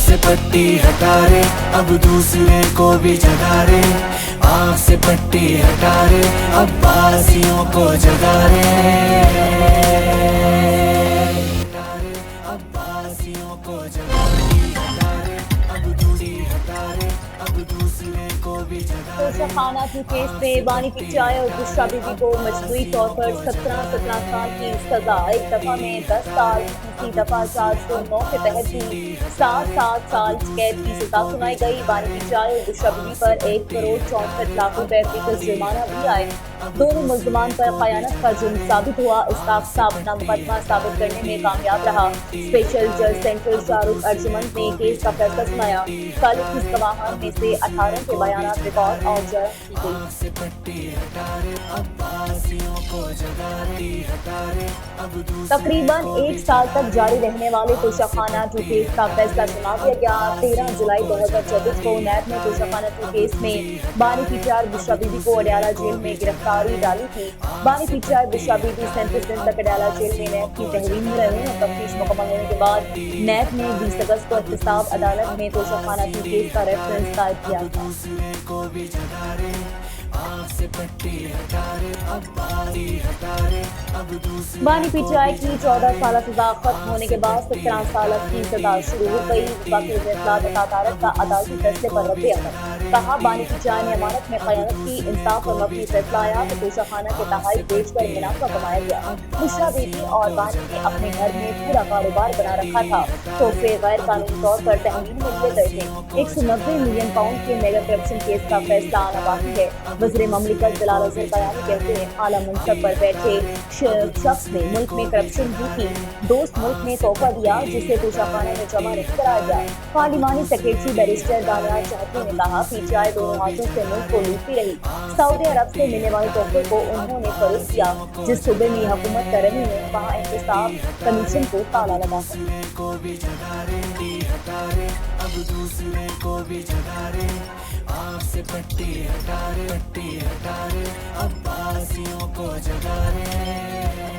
से पट्टी हटा रे, अब दूसरे को भी जगा रे। आँख से पट्टी हटा रे, अब बासियों को जगा रे। अब बासियों को जगा रे, अब दूसरी हटा रे, अब दूसरे को भी जगा रे। तोशाखाना के केस में बानी पिचाई और बुशरा बीबी को मजबूरी तौर पर 17 साल की सजा, एक दफा में 10 साल, तीसरी दफा 409 के तहत भी 7 साल कैद की सजा सुनाई गई। बानी पिचाई और बुशरा बीबी पर 1 करोड़ 64 लाख रुपए का जुर्माना भी आए। दोनों मुल्जमान पर खयानत का जुर्म साबित हुआ। इस्ताफ साहब अपना मुकदमा साबित करने में कामयाब रहा। स्पेशल जज सेंट्रल शाहरुख अर्जुमंद ने केस का फैसला सुनाया। कल इस गवाहान में से 18 के बयान रिकॉर्ड और जर्म की गई। तकरीबन 1 साल तक जारी रहने वाले तोशाखाना 2 केस का फैसला सुना दिया गया। 13 जुलाई 2024 को नैब ने तोशाखाना 2 केस में बानी पिचाई बुशरा बीबी को अडयाला जेल में गिरफ्तारी डाली थी। बानी पिचाई बुशरा बीबी 37 दिन तक अडयाला जेल में नैब की तहरीर में रहे। तफ्तीश मुकम्मल होने के बाद नैब ने 20 अगस्त को एहतसाब अदालत में तोशाखाना 2 केस का रेफरेंस दायर किया था। बानी पिचाई की 14 साल सजा खत्म होने के बाद 17 साल की सजा शुरू हो गई। वकील फैसला तारक का अदालती फैसले पर रद्द अमल। कहा बानी पिचाई ने अमानत में खयानत की, इंसाफ और मबनी फैसला आया तो तोशाखाना के तहाई बेचकर मुनाफा कमाया गया। बुशरा बीबी और बानी ने अपने घर में पूरा कारोबार बना रखा था। तोहफे गैर कानूनी तौर पर तहवील में लिए गए थे। 190 मिलियन पाउंड के मेगा करप्शन केस का फैसला आना बाकी है। वज़ीर ममलिकत जलाल अज़हर बयानी कहते हैं आला मनसब पर बैठे शख्स ने मुल्क में करप्शन भी की। दोस्त मुल्क ने तोहफा दिया जिसे तोशाखाना में जमा नहीं कराया गया। पार्लिमानी सेक्रेटरी बैरिस्टर दानियाल चाहती ने कहा पिचाई दोनों हाथों से मुल्क को लूटती रही। सऊदी अरब से मिलने वाले तोहफे को उन्होंने फरोख्त किया। जिस सूबे में हुकूमत कर रही है वहाँ एहतसाब कमीशन को ताला लगा है।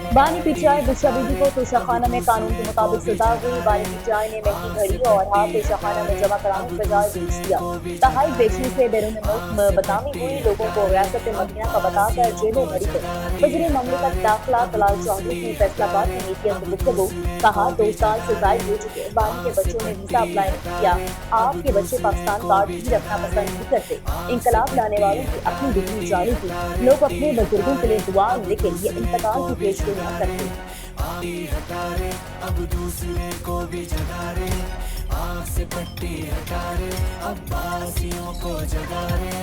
बानी पिचाई बुशरा बीबी को तोशाखाना में कानून के मुताबिक सजा हुई। बानी पिचाई ने महंगी घड़ी और हाथ तोशाखाना में जमा कराने के बजाय बेच दिया। तहाई बेचने से बैरून मुल्क बदनामी हुई। लोगों को रियासत मदीना का बताकर जेलों भरी गई। वज़ीर ममलिकत दाखिला तलाल चौधरी की फैसलाबाद में मीडिया से गुफ्तगू। कहा 2 साल से जायद हो चुके बानी के बच्चों ने वीजा अप्लाई नहीं किया। आपके बच्चे पाकिस्तान कार्ड भी रखना पसंद नहीं करते। इंकलाब लाने वालों की अपनी डिग्री जारी थी। लोग अपने बुजुर्गों के लिए दुआ लेकिन ये इंतकाल की पेशगोइयां करते। अब दूसरे को भी जगा रे, आँख से पट्टी हटा रे, अब बासियों को जगा रे।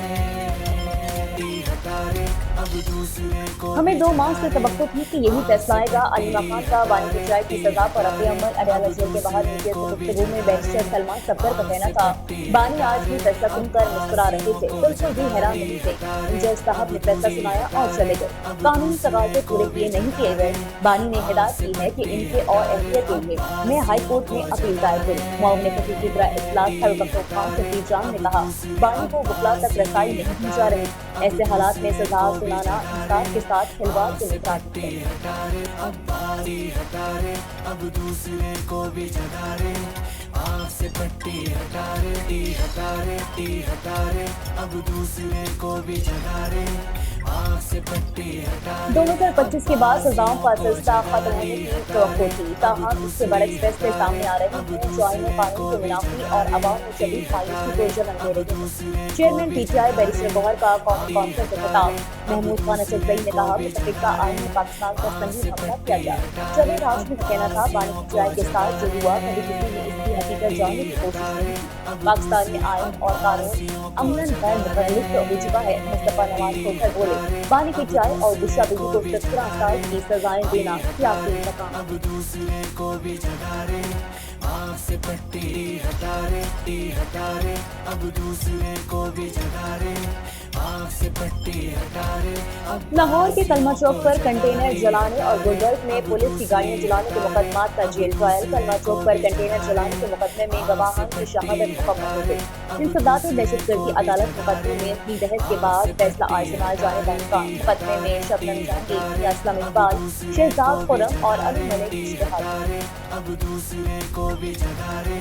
हमें 2 माह से तवक्को थी कि यही फैसला आएगा। अलीमा खान का बानी पिचाई की सजा पर रद्द अमल। अडयाला जेल के बाहर मीडिया से गुफ्तगू में बैरिस्टर सलमान सफदर का कहना था बानी आज भी फैसला सुनकर मुस्कुरा रहे थे, बिल्कुल भी हैरान नहीं थे। जज साहब ने फैसला सुनाया और चले गए। कानूनी तकाज़े पूरे किए नहीं किए गए। बानी ने हिदायत की है कि इनके और एहतियात के लिए मैं हाई कोर्ट में अपील दायर करूँ। मुआवने खफी की इजलास खलबख्तो खान सफीर जान ने कहा बानी को वकला तक रसाई नहीं दी जा रही। ऐसे हालात में सजा सुनाना इंसाफ के साथ खिलवाड़ से मुतरादिफ है। अब दूसरे को भी जगा रे, आँख से पट्टी हटा रे, अब दूसरे को भी जगा रे, आँख से पट्टी हटा रे। 2025 के बाद सजाओं का सिलसिला खत्म होने की तवक्को थी। ताहम इससे बड़े फैसले सामने आ रहे हैं जो आईने कानून की मुनाफी और अवाम में शदीद मायूसी को जन्म दे रही है। चेयरमैन पीटीआई बैरिस्टर गौहर का कौमी कॉन्फ्रेंस से खिताब। महमूद खान असदजई ने कहा कि तफरीका आइन में पाकिस्तान पर संगीन हमला किया गया। जवेद हाशमी का कहना था बानी पिचाई के साथ जो हुआ कभी किसी ने इसकी हकीकत जानने की कोशिश नहीं की। पाकिस्तान में आइन और कानून अमलन गैर मुतअल्लिक हो चुका है। मुस्तफा नवाज खोखर बोले बानी पिचाई और बुशरा बीबी को 17 साल की सजाएं देना सियासी मकाम। अब दूसरे को भी जगा रे, आँख से पट्टी हटा रे, अब दूसरे को भी जगा रे, आँख से पट्टी हटा रे। लाहौर के कलमा चौक पर कंटेनर जलाने और गुलबर्ग में पुलिस की गाड़ियां जलाने के मुकदमात का जेल ट्रायल। कलमा चौक पर कंटेनर जलाने के मुकदमे में गवाहान की शहादत मुकम्मल हो गई। इंसदाद दहशतगर्दी अदालत मुकदमे में अपनी बहस के बाद फैसला आज सुनाए जाने का इम्कान। मुकदमे में शबनम जहांगीर, असलम इकबाल, शहजाद खुर्रम और अली मलिक की शहादत। अब दूसरे को भी जगा रे,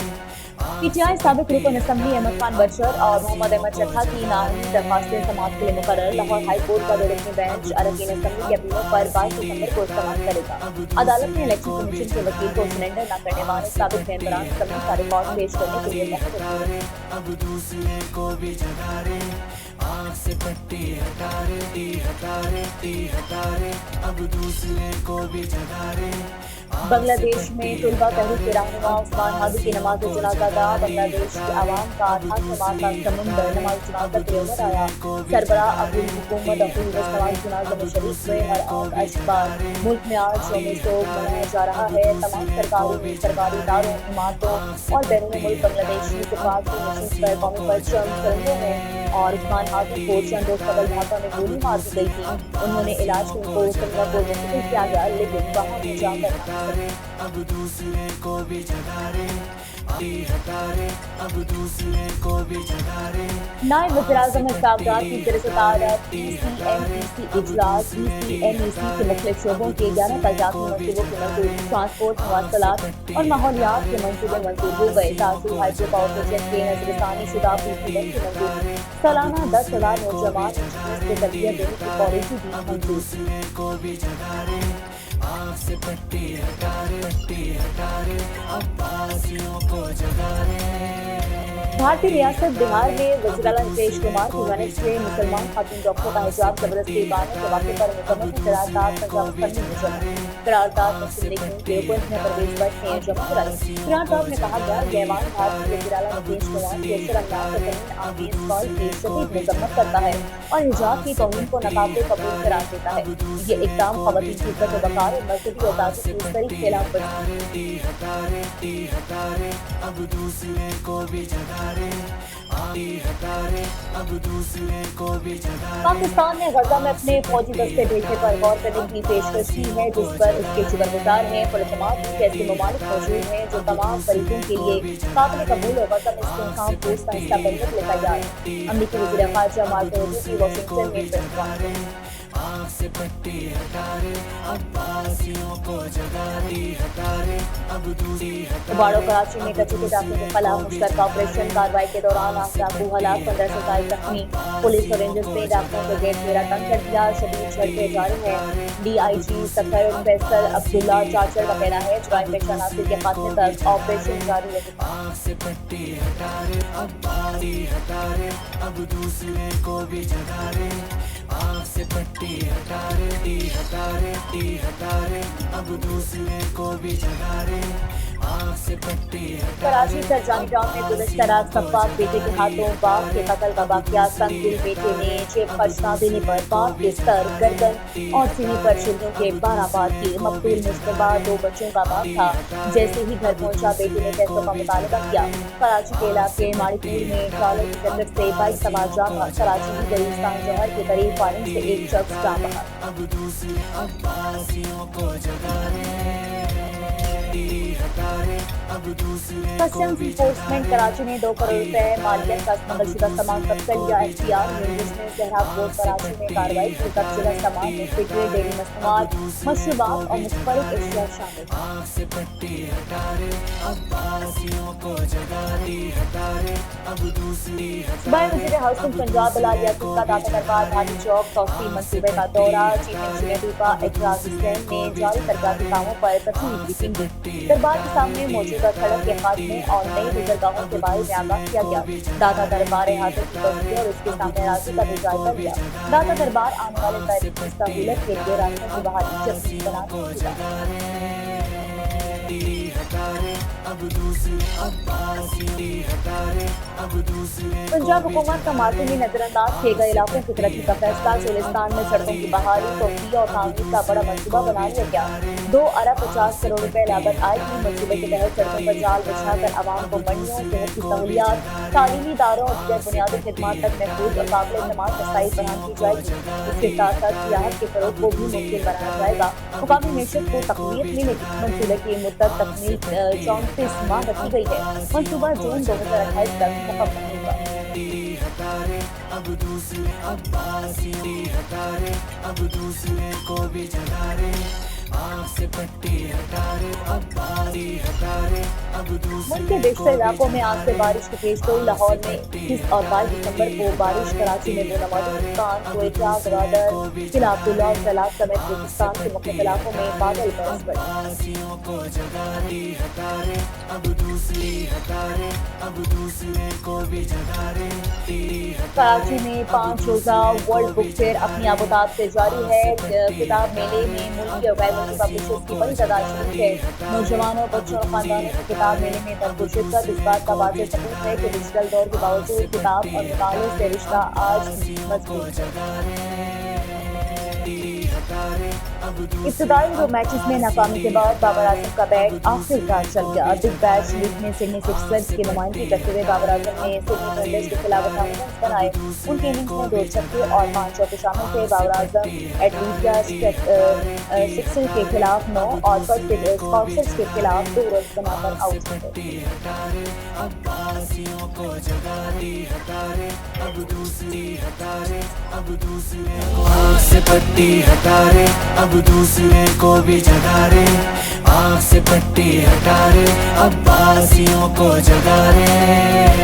PTI सबक रुकन असम्बली अहमद खान बशर और मोहम्मद अहमद चट्ठा की नामी दरख्वास्तें समाअत के लिए मुकर्रर। लाहौर हाई कोर्ट का दौलतनी बेंच अरकान असम्बली की अपीलों पर 22 दिसंबर को समाअत करेगा। अदालत ने इलेक्शन कमीशन के वकील को सरेंडर न करने वाले साबिक मेंबरान असम्बली का रिकॉर्ड पेश करने के लिए मोहर दी है। अब दूसरे को भी जगा रे, आँख से पट्टी हटा रे, हटा रे, हटा रे, अब दूसरे को भी जगा रे। बांग्लादेश में तुलबा तहरीक के रहनुमा उस्मान हादी की नमाज जनाजा अदा। बांग्लादेश की आवाम का था समाज का समुंदर नमाज जनाजा के उमर आया। सरबरा अबुल हुकूमत अबुल वस नमाज जनाजा में शरीक हुए। हर आंख अशबार मुल्क में आज यौम शोक मनाया जा रहा है। तमाम सरकारी इदारों, इमारतों और बैरून मुल्क बांग्लादेशी सिफात की नशीस पर कौमी परचम चलते हैं और उस्मान हादी को चंद रोज कबल ढाका में गोली मार दी गई थी। उन्होंने इलाज के लिए सिंगापुर में मुंतकिल किया गया, लेकिन वहाँ में जाकर अब दूसरे को भी जगा रे, हटा रे, अब दूसरे को भी जगा रे। नायब वज़ीर-ए-आज़म इस्लामाबाद की ज़र-ए-सदारत ECMEC इजलास ECMEC के मुख्तलिफ शोबों के 11 तजाती मंसूबों की मंजूरी। ट्रांसपोर्ट, मवासलात और माहौलियात के मंसूबे मंजूर हो गए। ताज़ी हाइड्रो पावर प्रोजेक्ट के नजरसानी शुदा फीसदी की मंजूरी। सालाना 10,000 नौजवान इंजीनियर्स को तरबियत देने की पॉलिसी भी मंजूर। दूसरे को भी जगा रे, आँख से पट्टी हटा रे, अब्बासियों को जगा रे। भारतीय रियासत बिहार में वज़ीर-ए-आला नीतीश कुमार की जानिब से मुसलमान खातून डॉक्टर का हिजाब जबरदस्ती उतारने के वाक़े पर मुकम्मल करारदाद पंजाब असम्बली में जमा। करारदाद मुस्लिम लीग नून के रुकन में परवेज भट्ट ने जमा कराई। करारदाद में कहा गया कि ऐवान भारतीय वज़ीर-ए-आला नीतीश कुमार के शर्मनाक तरीन आमीज़ कौल की शदीद मज़म्मत करता है और हिजाब की तौहीन को नाकाबिल कबूल करार देता है। ये इक़दाम ख़वातीन की इज़्ज़त व वक़ार और मज़हबी आज़ादी की मुस्तरिद खिलाफ वर्जी है। अब दूसरे को भी जगा रे, हटा रे, अब दूसरे को भी जगा रे। पाकिस्तान ने गजा में अपने फौजी दस्ते भेजने पर गौर करने की पेशकश की है, जिस पर उसके शुक्रगुजार हैं। पुरअतमाद की ऐसे ममालिक मौजूद हैं जो तमाम फरीकों के लिए काबिल कबूल और गजा में इस्तेहकाम कोर्स का हिस्सा बनने के लिए तैयार हैं। अमरीकी वज़ीर ख़ारजा मार्को रूबियो की वाशिंगटन में प्रेस कॉन्फ्रेंस। आँख से पट्टी हटा रे, अब्बासियों को जगा रे, हटा रे, अब दूसरी उबाड़ो कराची में कच्चे के डाकू के खिलाफ मुश्तरका ऑपरेशन कार्रवाई के दौरान 8 डाकू हलाक, 15 से ज्यादा जख्मी। पुलिस और रेंजर्स ने डाकुओं के गेट घेरा तंग कर दिया। शदीद झड़पें जारी हैं। DIG सफर फैसल अब्दुल्ला चाचर का कहना है जुराइम पेशा नासिर के खात्मे तक ऑपरेशन जारी रहेगा। आँख से पट्टी हटा रे, अब्बासी हटा रे, अब दूसरे को भी जगा रे। आँख से पट्टी हटा रे, हटा रे, अब दूसरे को भी जगा रे। आँख से पट्टी हटा। कराची सरजानी टाउन में गुज़श्ता रात सफ़ाक बेटे के हाथों बाप के कत्ल का वाक़या। संगदिल बेटे ने जेब खर्च न देने पर बाप के सर, गर्दन और सीने पर छिलकों के 12 बार किए। मकतूल मुश्तबा 2 बच्चों का बाप था। जैसे ही घर पहुंचा बेटे ने पैसों का मुतालबा किया। कराची के इलाके माड़ीपुर में ट्राले की तरफ से बाइक सवार जाकर कराची की गुलिस्तान जौहर के करीब फायरिंग से एक शख्स जान बहा। अब दूसरे अब्बासियों को जगा रे, हटा रे, अब दूसरे कस्टम्स इन्फोर्समेंट कराची ने 2 करोड़ रुपए मालियत का स्मगलशुदा सामान जब्त कर लिया। एहतियात न्यूज़ ने सहराब कोर्ट कराची में कार्रवाई की। जब्तशुदा सामान में फिटरे, डेयरी मसनूआत, मशरूबात और मुख्तलिफ अशिया शामिल। आँख से पट्टी हटा रे, अब्बासियों को जगा रे, हटा रे, अब दूसरी सूबाई वज़ीर हाउसिंग पंजाब बिलाल याकूब का दाता दरबार भाटी चौक तौसीफ़ी मंसूबे का दौरा। चीफ इंजीनियर का एतराज़ हुसैन ने जारी तरक्याती कामों पर तफसीली ब्रीफिंग दी। दरबार के सामने मौजूदा सड़क के खात्मे और नई गुज़रगाहों के बारे में आगाह किया गया। दाता दरबार हाजिर की तस्वीर और उसके सामने रास्ते का भी जायजा लिया। दाता दरबार आने वाले तारीख की सहूलत के लिए रास्तों की बहाली जल्दी बना अब दूसरी अब्बासी हटा रे, अब दूसरे पंजाब हुकूमत का मार्चों में नजरअंदाज किए गए इलाकों की तरक्की का फैसला। चोलिस्तान में सड़कों की बहाली, तोफ़ी और तामीर का बड़ा मंसूबा बना लिया गया। 2 अरब 50 करोड़ रुपए लागत आएगी। मंसूबे के तहत सड़कों पर जाल बिछाकर आवाम को मंडियों, सेहत की सहूलियात, तालीमी इदारों और दीगर बुनियादी खिदमात तक महफूज और काबिल एतमाद रसाई फराहम की जाएगी। इसके साथ साथ सियाहत के फरोग को भी मुमकिन बनाया जाएगा। मुकामी मैशत को तक़वियत मिलेगी। मंसूबे की मुद्दत तकमील 34 माह रखी गई है। मंसूबा जून 2028 तक मुकम्मल होगा। हटा रे, अब दूसरे अब्बासी हटा रे, अब दूसरे को भी जगा रे। आँख से पट्टी हटा रे, अब्बासी हटा रे, ملک کے بیشتر علاقوں میں آج سے بارش کی پیشگوئی لاہور میں 21 اور 22 دسمبر کو بارش، کراچی میں بونامونڈی، مسکان، کوئٹہ، گوادر، ضلع عبداللہ اور سیلاب سمیت بلوچستان کے مختلف علاقوں میں بادل برس پڑے۔ کراچی میں 5 روزہ ورلڈ بک فیئر اپنی آبوداب سے جاری ہے۔ کتاب میلے میں ملکی اور غیر ملکی پبلشرز کی بڑی تعداد شریک ہے۔ نوجوانوں، بچوں اور خاندانوں کو کتاب میلے میں بھرپور شرکت اس بات کا واضح ثبوت ہے کہ ڈیجیٹل دور کے باوجود کتاب اور مطالعے سے رشتہ آج بھی مضبوط ہے۔ ابتدائی 2 میچز میں ناکامی کے بعد بابر اعظم کا بیٹ آخر کار چل گیا۔ بگ بیش لیگ میں سڈنی سکسرز کی نمائندگی کرتے ہوئے بابر اعظم نے سڈنی تھنڈرز کے خلاف 58 رنز بنائے۔ ان کی اننگز میں 2 چھکے اور 5 چوکے شامل تھے۔ بابر اعظم ایٹلانٹا سکسرز کے خلاف 9 اور پرتھ اسکاچرز کے خلاف 2 رنز بنا کر آؤٹ ہوئے۔ آنکھ سے پٹی ہٹا رے، اب دوسرے کو بھی جگا رے، آنکھ سے پٹی ہٹا رے، عباسیوں کو جگا رے۔